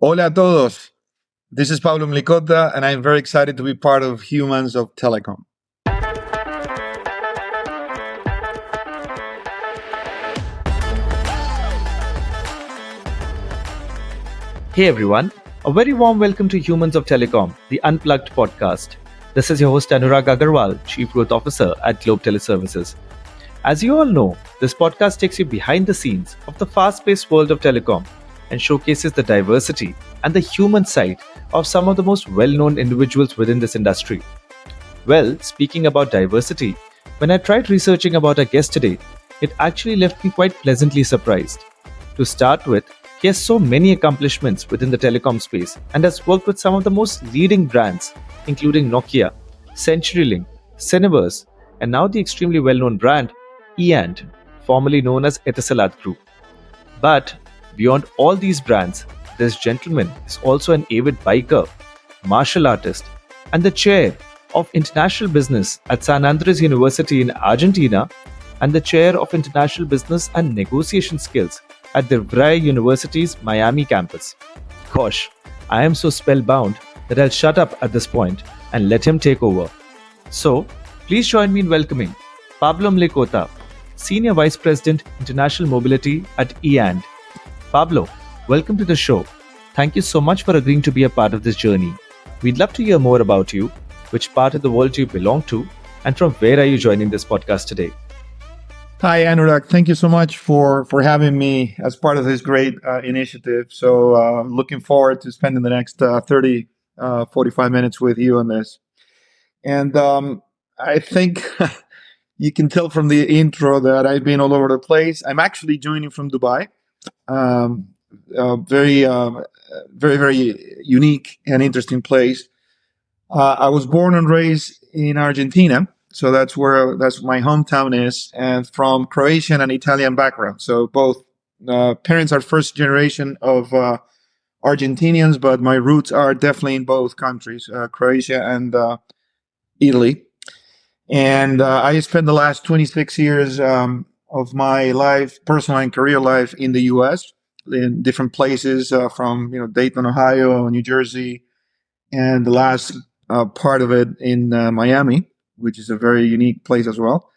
Hola a todos. This is Pablo Mlikota, and I'm very excited to be part of Humans of Telecom. Hey everyone, a very warm welcome to Humans of Telecom, the Unplugged podcast. This is your host Anurag Aggarwal, Chief Growth Officer at Globe Teleservices. As you all know, this podcast takes you behind the scenes of the fast-paced world of telecom and showcases the diversity and the human side of some of the most well-known individuals within this industry. Well, speaking about diversity, when I tried researching about our guest today, it actually left me quite pleasantly surprised. To start with, he has so many accomplishments within the telecom space and has worked with some of the most leading brands, including Nokia, CenturyLink, Cineverse, and now the extremely well-known brand E&, formerly known as Etisalat Group. But beyond all these brands, this gentleman is also an avid biker, martial artist, and the chair of International Business at San Andres University in Argentina and the chair of International Business and Negotiation Skills at the DeVry University's Miami campus. Gosh, I am so spellbound that I'll shut up at this point and let him take over. So, please join me in welcoming Pablo Mlikota, Senior Vice President, International Mobility at E&. Pablo, welcome to the show. Thank you so much for agreeing to be a part of this journey. We'd love to hear more about you, which part of the world do you belong to, and from where are you joining this podcast today? Hi, Anurag. Thank you so much for having me as part of this great initiative. So, looking forward to spending the next 45 minutes with you on this. And I think you can tell from the intro that I've been all over the place. I'm actually joining from Dubai. Very unique and interesting place. I was born and raised in Argentina, so that's my hometown is, and from Croatian and Italian background. So both parents are first generation of Argentinians, but my roots are definitely in both countries, Croatia and Italy. And I spent the last 26 years of my life, personal and career life, in the U.S. in different places, from Dayton, Ohio, New Jersey, and the last part of it in Miami, which is a very unique place as well.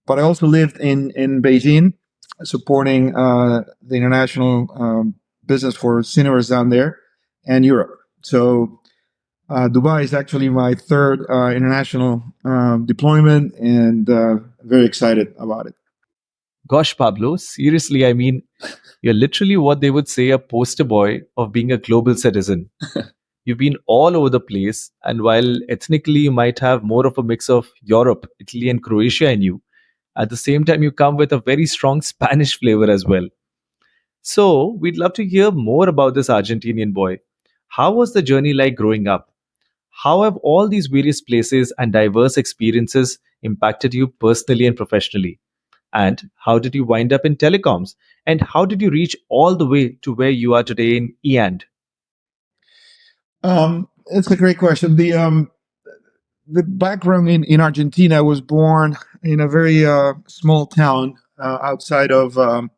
But I also lived in Beijing, supporting the international business for Cineverse down there, and Europe. So Dubai is actually my third international deployment, and very excited about it. Gosh, Pablo, seriously, I mean, you're literally what they would say a poster boy of being a global citizen. You've been all over the place, and while ethnically you might have more of a mix of Europe, Italy, and Croatia in you, at the same time you come with a very strong Spanish flavor as well. So, we'd love to hear more about this Argentinian boy. How was the journey like growing up? How have all these various places and diverse experiences impacted you personally and professionally? And how did you wind up in telecoms? And how did you reach all the way to where you are today in E&? It's a great question. The background in Argentina, I was born in a very small town outside of, I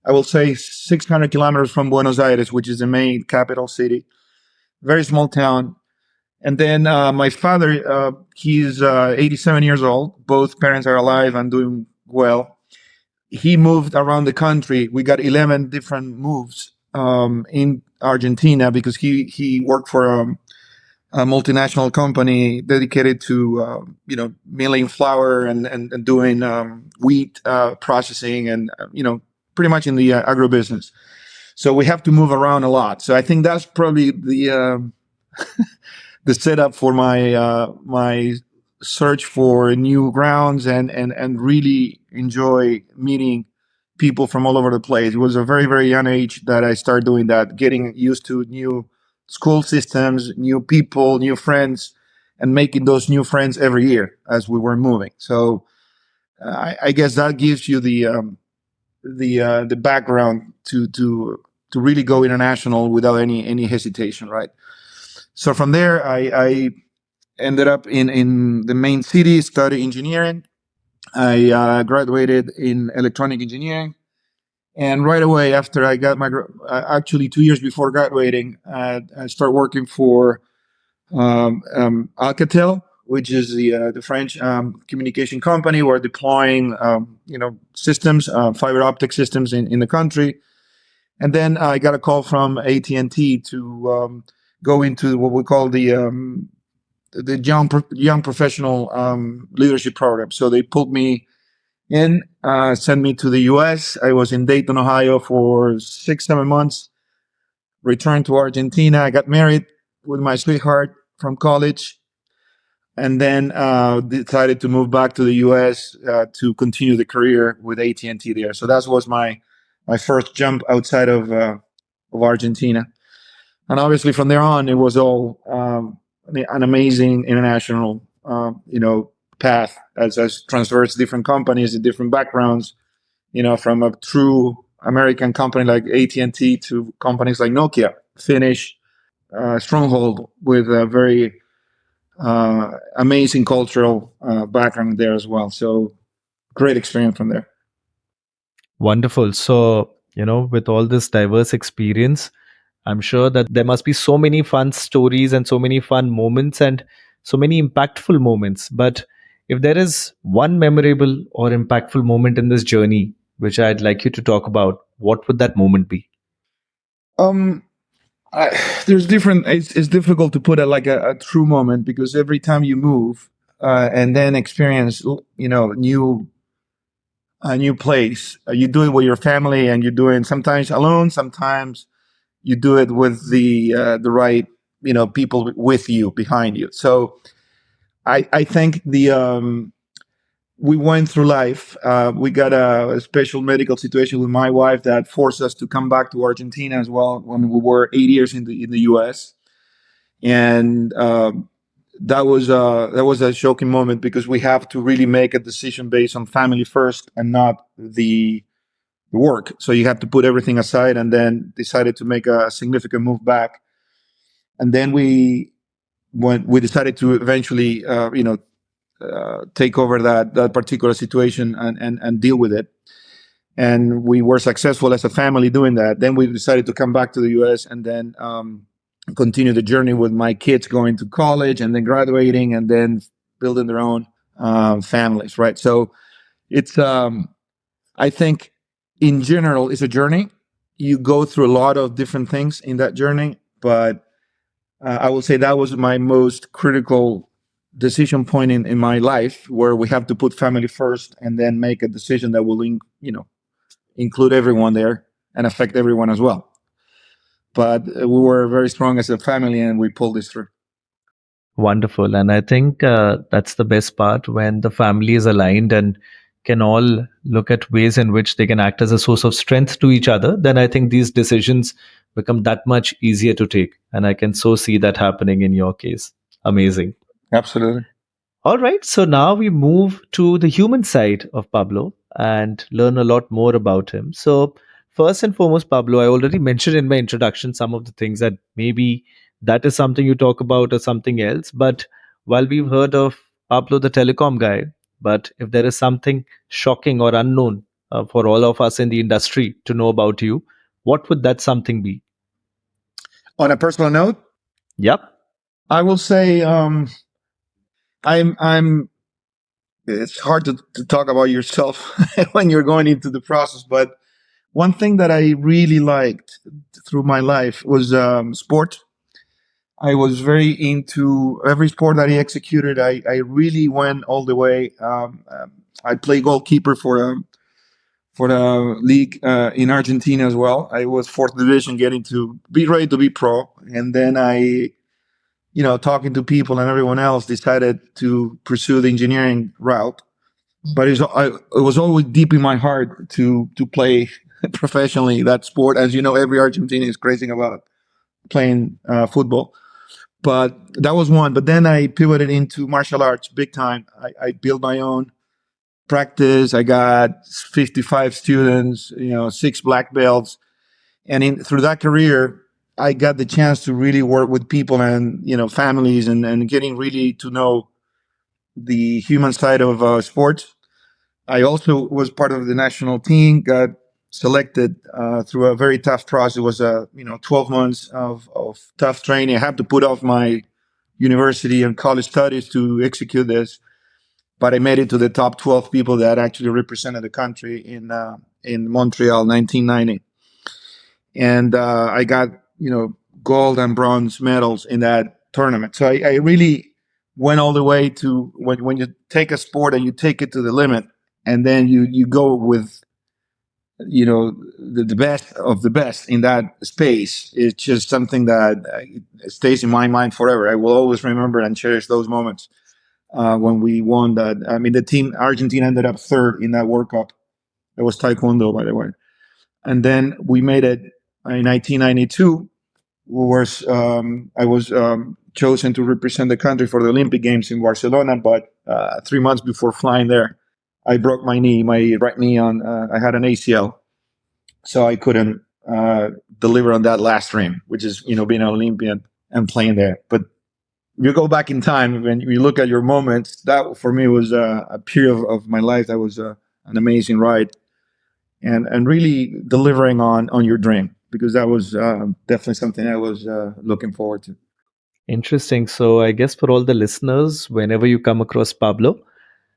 will say, 600 kilometers from Buenos Aires, which is the main capital city. Very small town. And then my father, he's 87 years old. Both parents are alive and doing well. He moved around the country. We got 11 different moves in Argentina because he worked for a multinational company dedicated to milling flour and doing wheat processing and pretty much in the agribusiness. So we have to move around a lot. So I think that's probably the the setup for my search for new grounds and really enjoy meeting people from all over the place. It was a very young age that I started doing that, getting used to new school systems, new people, new friends, and making those new friends every year as we were moving. So I guess that gives you the background to really go international without any hesitation, right? So from there, I ended up in the main city, study engineering. I graduated in electronic engineering, And right away after I got my, actually 2 years before graduating, I started working for Alcatel, which is the French communication company. We're deploying systems, fiber optic systems in the country. And then I got a call from AT&T to go into what we call the young professional leadership program. So they pulled me in, sent me to the U.S. I was in Dayton, Ohio for 6-7 months. Returned to Argentina. I got married with my sweetheart from college, and then decided to move back to the U.S. To continue the career with AT&T there. So that was my first jump outside of Argentina. And obviously from there on, it was all an amazing international, path as traversed different companies and different backgrounds. From a true American company like AT&T to companies like Nokia, Finnish stronghold with a very amazing cultural background there as well. So great experience from there. Wonderful. So, with all this diverse experience, I'm sure that there must be so many fun stories and so many fun moments and so many impactful moments. But if there is one memorable or impactful moment in this journey, which I'd like you to talk about, what would that moment be? Um, there's different. It's difficult to put a true moment because every time you move and then experience, new a new place, you do it with your family, and you do it sometimes alone, sometimes you do it with the right people with you behind you. So I think we went through life. We got a special medical situation with my wife that forced us to come back to Argentina as well when we were 8 years in the U.S. And that was a shocking moment because we have to really make a decision based on family first and not the work. So you have to put everything aside, and then decided to make a significant move back. And then when we decided to eventually, take over that particular situation and deal with it. And we were successful as a family doing that. Then we decided to come back to the U.S. and then continue the journey with my kids going to college and then graduating and then building their own families. Right. So it's I think in general it's a journey. You go through a lot of different things in that journey, but I will say that was my most critical decision point in my life, where we have to put family first and then make a decision that will include everyone there and affect everyone as well. But we were very strong as a family, and we pulled this through. Wonderful. And I think that's the best part when the family is aligned and can all look at ways in which they can act as a source of strength to each other. Then I think these decisions become that much easier to take. And I can so see that happening in your case. Amazing. Absolutely. All right. So now we move to the human side of Pablo and learn a lot more about him. So, first and foremost, Pablo, I already mentioned in my introduction some of the things that maybe that is something you talk about or something else. But while we've heard of Pablo, the telecom guy, but if there is something shocking or unknown for all of us in the industry to know about you, what would that something be? On a personal note, Yep. I will say I'm. It's hard to talk about yourself when you're going into the process, but one thing that I really liked through my life was sport. I was very into every sport that I executed. I really went all the way. I play goalkeeper for the league in Argentina as well. I was fourth division, getting to be ready to be pro, and then talking to people and everyone else, decided to pursue the engineering route. But it was always deep in my heart to play professionally that sport. As you know, every Argentinian is crazy about playing football. But that was one. But then I pivoted into martial arts big time. I built my own practice. I got 55 students, six black belts. And through that career, I got the chance to really work with people and, families, and getting really to know the human side of sports. I also was part of the national team, got selected through a very tough process. It was 12 months of tough training. I had to put off my university and college studies to execute this, but I made it to the top 12 people that actually represented the country in Montreal, 1990, and I got gold and bronze medals in that tournament. So I really went all the way to when you take a sport and you take it to the limit, and then you go with the best of the best in that space. It's just something that stays in my mind forever. I will always remember and cherish those moments when we won that. I mean, the team Argentina ended up third in that World Cup. It was taekwondo, by the way. And then we made it in 1992. I was chosen to represent the country for the Olympic Games in Barcelona, but 3 months before flying there, I broke my knee, my right knee on. I had an ACL, so I couldn't deliver on that last dream, which is being an Olympian and playing there. But if you go back in time, when you look at your moments, that for me was a period of my life that was an amazing ride, and really delivering on your dream, because that was definitely something I was looking forward to. Interesting. So, I guess for all the listeners, whenever you come across Pablo,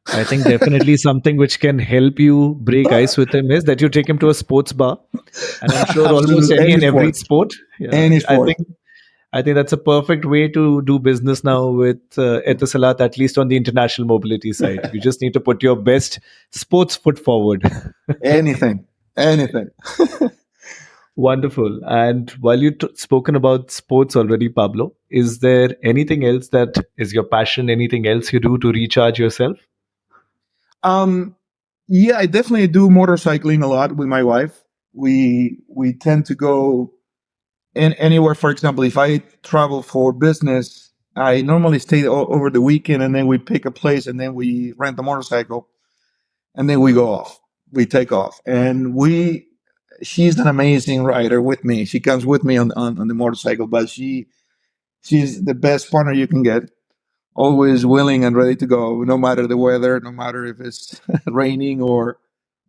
I think definitely something which can help you break ice with him is that you take him to a sports bar, and I'm sure almost Absolutely, any any and every sport, sport. Yeah, any I sport. think I think that's a perfect way to do business now with Etisalat, at least on the international mobility side. You just need to put your best sports foot forward. Anything, anything. Wonderful. And while you spoken about sports already, Pablo, is there anything else that is your passion? Anything else you do to recharge yourself? Um, yeah, I definitely do motorcycling a lot with my wife. We tend to go in anywhere. For example, if I travel for business, I normally stay over the weekend, and then we pick a place, and then we rent a motorcycle, and then we go off. We take off, and she's an amazing rider with me. She comes with me on the motorcycle, but she's the best partner you can get. Always willing and ready to go, no matter the weather, no matter if it's raining or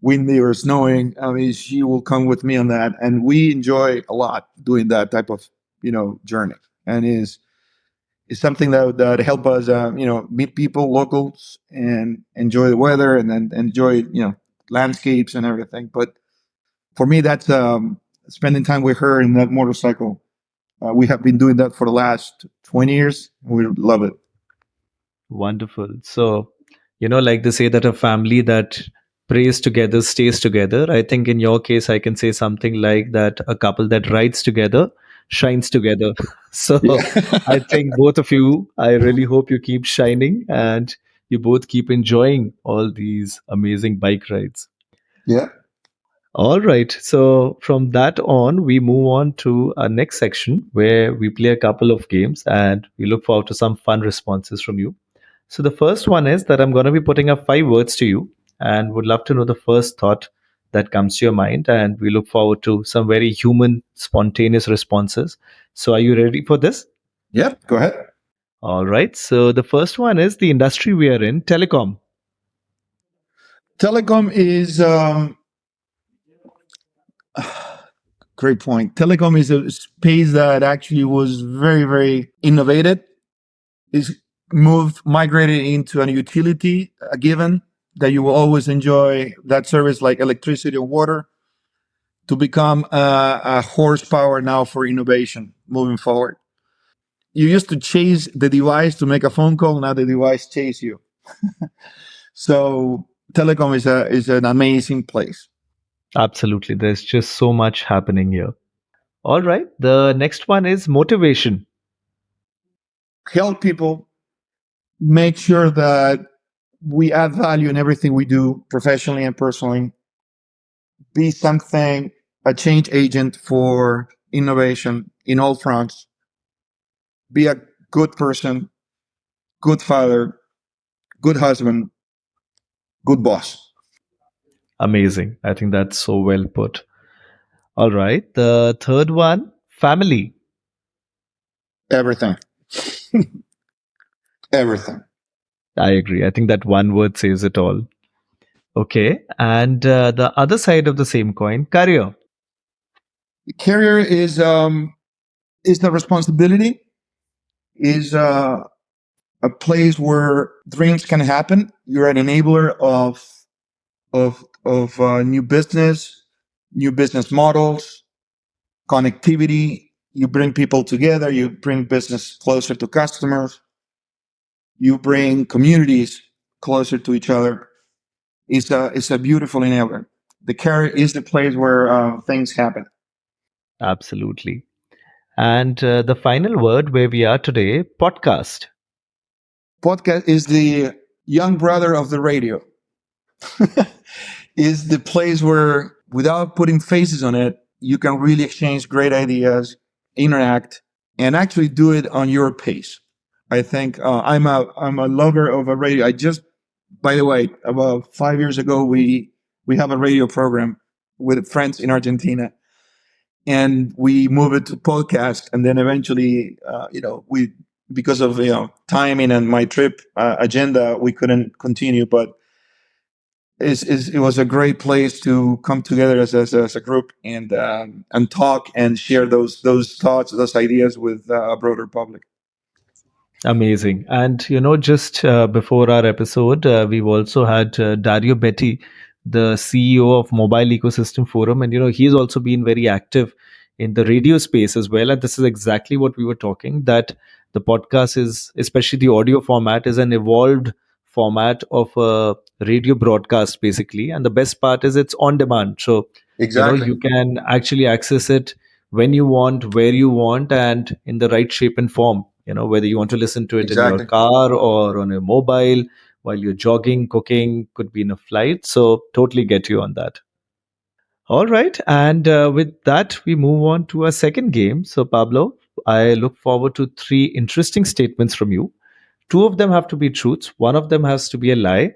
windy or snowing. I mean, she will come with me on that, and we enjoy a lot doing that type of journey. And is something that help us meet people, locals, and enjoy the weather, and then enjoy landscapes and everything. But for me, that's spending time with her in that motorcycle. We have been doing that for the last 20 years. We love it. Wonderful. So, like they say that a family that prays together stays together. I think in your case, I can say something like that a couple that rides together shines together. So, I Yeah. think both of you, I really hope you keep shining and you both keep enjoying all these amazing bike rides. Yeah. All right. So from that on, we move on to our next section where we play a couple of games and we look forward to some fun responses from you. So the first one is that I'm going to be putting up 5 words to you and would love to know the first thought that comes to your mind. And we look forward to some very human, spontaneous responses. So are you ready for this? Yeah. Go ahead. All right. So the first one is the industry we are in, telecom. Telecom is great point. Telecom is a space that actually was very, very innovated. Is migrated into a utility, a given that you will always enjoy that service like electricity or water, to become a horsepower now for innovation moving forward. You used to chase the device to make a phone call. Now the device chase you. So telecom is an amazing place. Absolutely. There's just so much happening here. All right. The next one is motivation. Help people, make sure that we add value in everything we do professionally and personally, be something, a change agent for innovation in all fronts, be a good person, good father, good husband, good boss. Amazing. I think that's so well put. All right. The third one, family. Everything. Everything. I agree. I think that one word says it all. Okay. And the other side of the same coin, career. Career is the responsibility, is a place where dreams can happen. You're an enabler of new business models, connectivity. You bring people together. You bring business closer to customers. You bring communities closer to each other. It's a beautiful enabler. The career is the place where things happen. Absolutely. And the final word where we are today, podcast. Podcast is the young brother of the radio. Is the place where, without putting faces on it, you can really exchange great ideas, interact, and actually do it on your pace. I think I'm a lover of a radio. I just, by the way, about 5 years ago, we have a radio program with friends in Argentina, and we moved it to podcast, and then eventually, we, because of timing and my trip agenda, we couldn't continue, but it was a great place to come together as a group and talk and share those thoughts, those ideas with a broader public. Amazing. And, just before our episode, we've also had Dario Betti, the CEO of Mobile Ecosystem Forum. And, he's also been very active in the radio space as well. And this is exactly what we were talking, that the podcast is, especially the audio format, is an evolved format of a radio broadcast, basically. And the best part is it's on demand. So, Exactly. you can actually access it when you want, where you want, and in the right shape and form. Whether you want to listen to it in your Exactly. car or on your mobile, while you're jogging, cooking, could be in a flight. So, totally get you on that. All right. And with that, we move on to our second game. So, Pablo, I look forward to three interesting statements from you. Two of them have to be truths, one of them has to be a lie.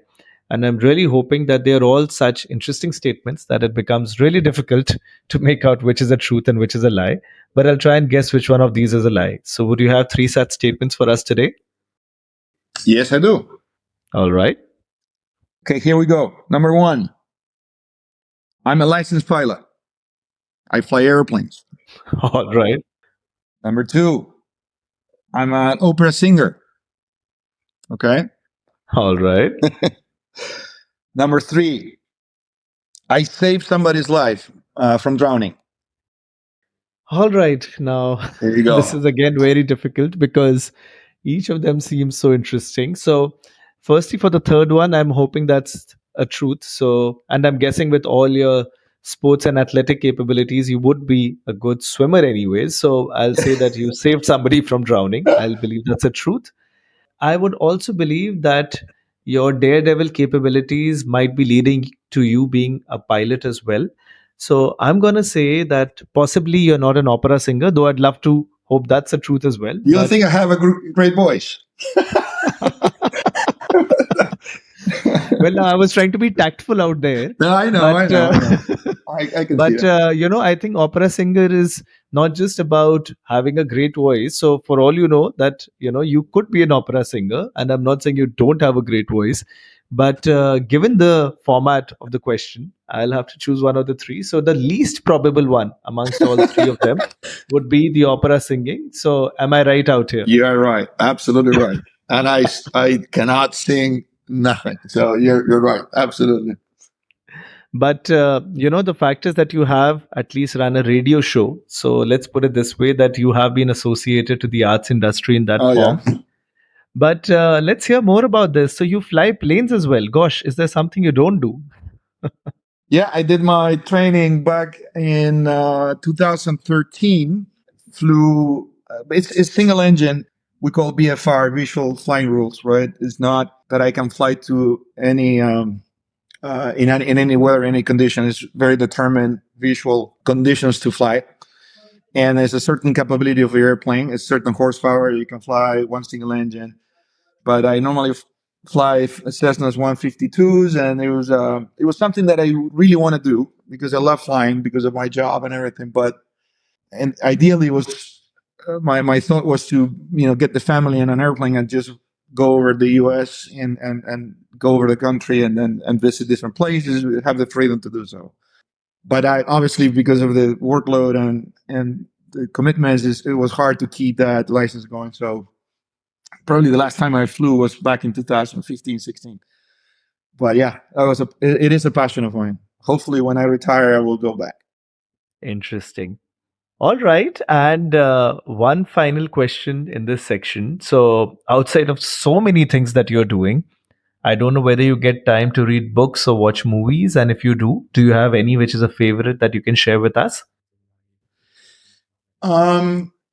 And I'm really hoping that they're all such interesting statements that it becomes really difficult to make out which is a truth and which is a lie. But I'll try and guess which one of these is a lie. So, would you have three such statements for us today? Yes, I do. All right. Okay, here we go. Number one, I'm a licensed pilot. I fly airplanes. All right. Number two, I'm an opera singer. Okay. All right. Number three, I saved somebody's life from drowning. All right. Now, There you this go. is again very difficult because each of them seems so interesting. So, firstly, for the third one, I'm hoping that's a truth. So, and I'm guessing with all your sports and athletic capabilities, you would be a good swimmer, anyways. So, I'll say that you saved somebody from drowning. I'll believe that's a truth. I would also believe that your daredevil capabilities might be leading to you being a pilot as well. So I'm going to say that possibly you're not an opera singer, though I'd love to hope that's the truth as well. You don't But think I have a great voice? well, I was trying to be tactful out there, No, I know, but I know, I know. I can see but that. I think opera singer is not just about having a great voice. So for all you know, that you could be an opera singer, and I'm not saying you don't have a great voice, but given the format of the question, I'll have to choose one of the three. So the least probable one amongst all three of them would be the opera singing. So am I right out here? You are right, absolutely right. And I cannot sing nothing. So you're right, absolutely. But the fact is that you have at least run a radio show. So let's put it this way: that you have been associated to the arts industry in that Oh yeah, form. But let's hear more about this. So you fly planes as well. Gosh, is there something you don't do? yeah. I did my training back in 2013. Flew. It's single engine. We call BFR, visual flying rules. Right. It's not that I can fly to any in any weather, any condition. It's very determined visual conditions to fly. And there's a certain capability of the airplane. It's certain horsepower. You can fly one single engine. But I normally fly Cessna's 152s, and it was something that I really want to do because I love flying because of my job and everything. But and ideally, it was my thought was to get the family in an airplane and just go over the U.S. and go over the country and visit different places. We have the freedom to do so. But I obviously, because of the workload and the commitments, it was hard to keep that license going. So probably the last time I flew was back in 2015, 16. But yeah, it is a passion of mine. Hopefully, when I retire, I will go back. Interesting. All right. And one final question in this section. So, outside of so many things that you're doing, I don't know whether you get time to read books or watch movies. And if you do you have any which is a favorite that you can share with us?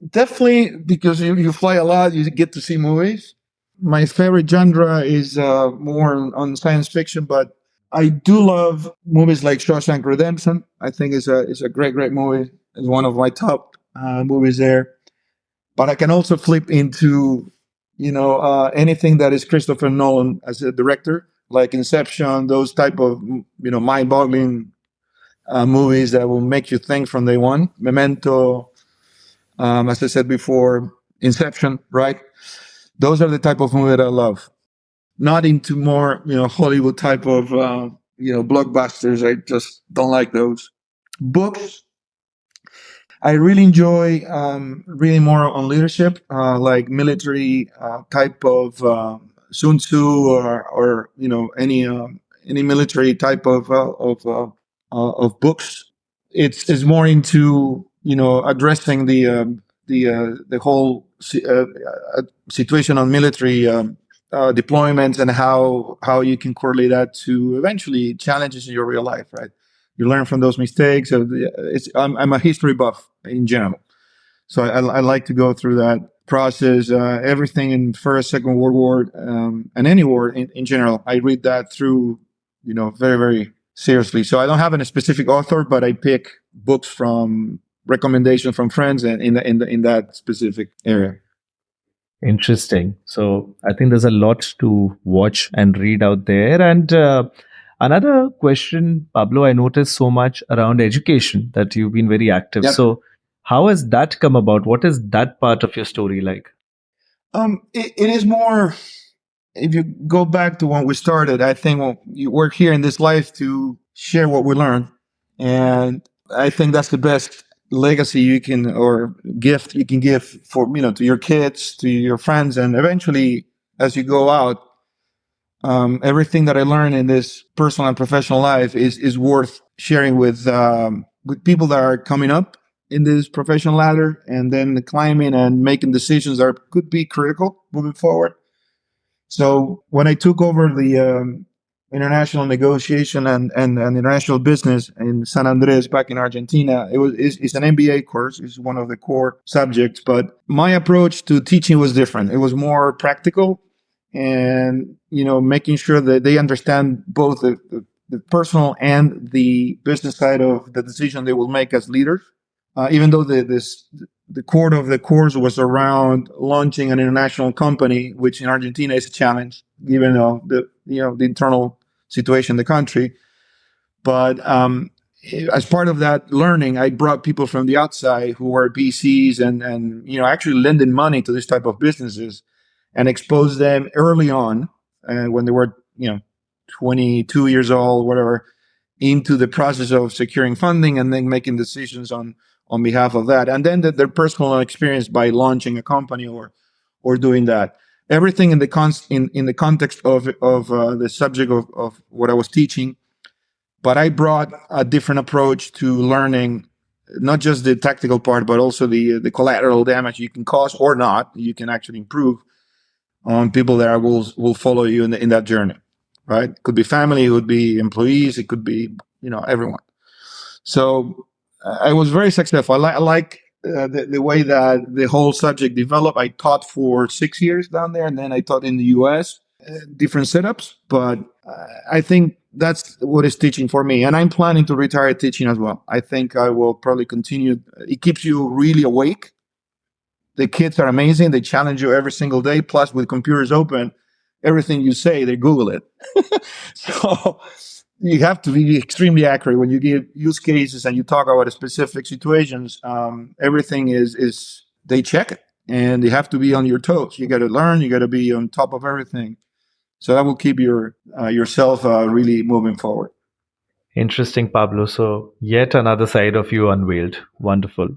Definitely because you fly a lot, you get to see movies. My favorite genre is more on science fiction, but I do love movies like Shawshank Redemption. I think it's a great movie. It's one of my top movies there. But I can also flip into anything that is Christopher Nolan as a director, like Inception, those type of mind-boggling movies that will make you think from day one. Memento, as I said before, Inception, right? Those are the type of movie that I love. Not into more Hollywood type of blockbusters. I just don't like those. Books, I really enjoy reading more on leadership, like military type of Sun Tzu or any military type of books. It's more into addressing the whole situation on military deployments and how you can correlate that to eventually challenges in your real life, right? You learn from those mistakes. I'm a history buff in general, so I like to go through that process. Everything in First, Second World War, and any war in general, I read that through, very very seriously. So I don't have a specific author, but I pick books from recommendation from friends and in that specific area. Interesting. So I think there's a lot to watch and read out there. And another question, Pablo, I noticed so much around education that you've been very active. Yep. So how has that come about? What is that part of your story like? It is more. If you go back to when we started, I think we're here in this life to share what we learn, and I think that's the best legacy you can or gift you can give for to your kids, to your friends, and eventually as you go out, everything that I learned in this personal and professional life is worth sharing with people that are coming up in this professional ladder, and then climbing and making decisions that could be critical moving forward. So when I took over the international negotiation and international business in San Andres back in Argentina, it's an MBA course. It's one of the core subjects, but my approach to teaching was different. It was more practical, and making sure that they understand both the personal and the business side of the decision they will make as leaders. Even though the core of the course was around launching an international company, which in Argentina is a challenge given the internal situation in the country. But as part of that learning, I brought people from the outside who were BCs and actually lending money to this type of businesses, and exposed them early on, when they were 22 years old, whatever, into the process of securing funding and then making decisions on behalf of that, and then their personal experience by launching a company or doing that. Everything in the context of the subject of what I was teaching, but I brought a different approach to learning, not just the tactical part, but also the collateral damage you can cause or not, you can actually improve on people that will follow you in that journey, right? It could be family, it could be employees, it could be everyone. So I was very successful. I like the way that the whole subject developed. I taught for 6 years down there, and then I taught in the U.S. Different setups. But I think that's what is teaching for me, and I'm planning to retire teaching as well. I think I will probably continue. It keeps you really awake. The kids are amazing. They challenge you every single day. Plus, with computers open, everything you say, they Google it. So you have to be extremely accurate when you give use cases and you talk about specific situations. Everything is they check it. and you have to be on your toes. You got to learn. You got to be on top of everything. So that will keep yourself really moving forward. Interesting, Pablo. So, yet another side of you unveiled. Wonderful.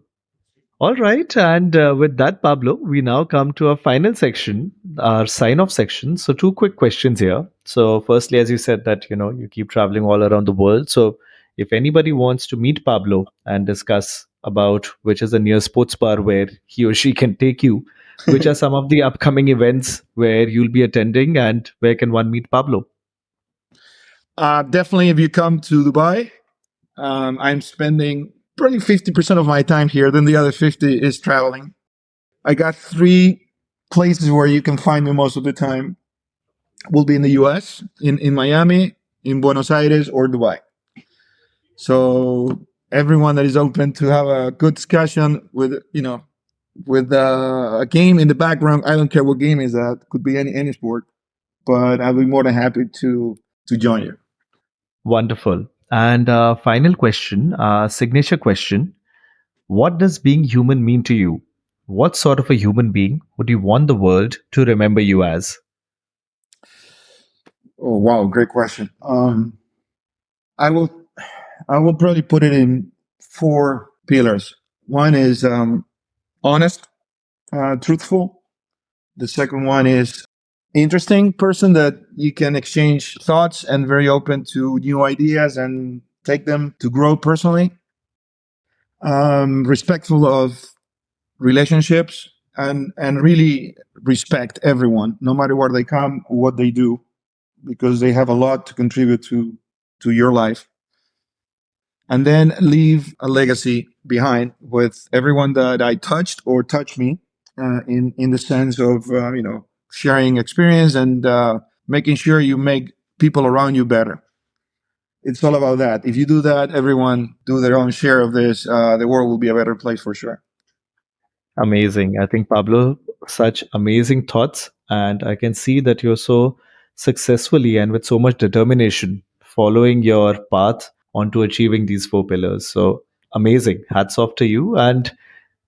All right. And with that, Pablo, we now come to our final section, our sign off section. So, two quick questions here. So, firstly, as you said, that you keep traveling all around the world. So, if anybody wants to meet Pablo and discuss about which is the near sports bar where he or she can take you, which are some of the upcoming events where you'll be attending, and where can one meet Pablo? Definitely, if you come to Dubai, I'm spending probably 50% of my time here. Then the other 50 is traveling. I got 3 places where you can find me most of the time. Will be in the U.S., in Miami, in Buenos Aires, or Dubai. So everyone that is open to have a good discussion with a game in the background. I don't care what game is that. Could be any sport, but I'll be more than happy to join you. Wonderful. And final question, signature question. What does being human mean to you? What sort of a human being would you want the world to remember you as? Oh wow, great question. I will I will probably put it in 4 pillars. One is honest, truthful. The second one is interesting person that you can exchange thoughts and very open to new ideas and take them to grow personally. Respectful of relationships and really respect everyone, no matter where they come, what they do, because they have a lot to contribute to your life. And then leave a legacy behind with everyone that I touched or touched me, in the sense of sharing experience and making sure you make people around you better. It's all about that. If you do that, everyone do their own share of this. The world will be a better place for sure. Amazing. I think, Pablo, such amazing thoughts. And I can see that you're so successfully and with so much determination following your path onto achieving these 4 pillars. So amazing. Hats off to you. And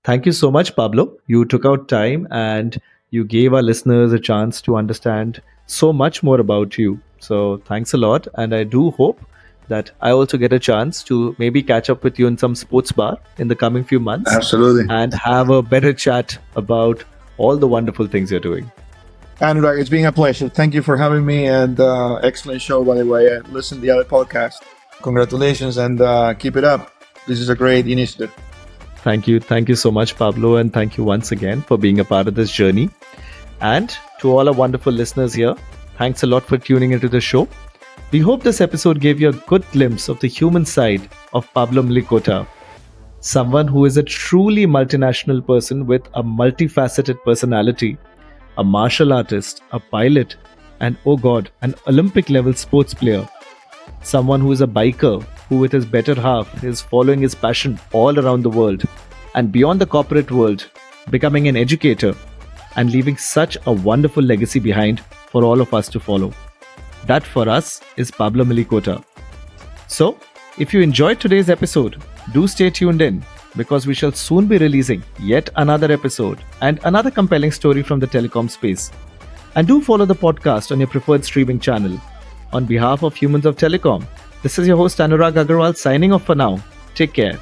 thank you so much, Pablo. You took out time and you gave our listeners a chance to understand so much more about you. So thanks a lot. And I do hope that I also get a chance to maybe catch up with you in some sports bar in the coming few months Absolutely. and have a better chat about all the wonderful things you're doing. Anurag, it's been a pleasure. Thank you for having me, and excellent show, by the way. I listened to the other podcast. Congratulations, and keep it up. This is a great initiative. Thank you. Thank you so much, Pablo. And thank you once again for being a part of this journey. And to all our wonderful listeners here, thanks a lot for tuning into the show. We hope this episode gave you a good glimpse of the human side of Pablo Mlikota, someone who is a truly multinational person with a multifaceted personality, a martial artist, a pilot, and oh god, an Olympic level sports player. Someone who is a biker who, with his better half, is following his passion all around the world and beyond the corporate world, becoming an educator and leaving such a wonderful legacy behind for all of us to follow. That for us is Pablo Mlikota. So, if you enjoyed today's episode, do stay tuned in because we shall soon be releasing yet another episode and another compelling story from the telecom space. And do follow the podcast on your preferred streaming channel. On behalf of Humans of Telecom, this is your host Anurag Aggarwal signing off for now. Take care.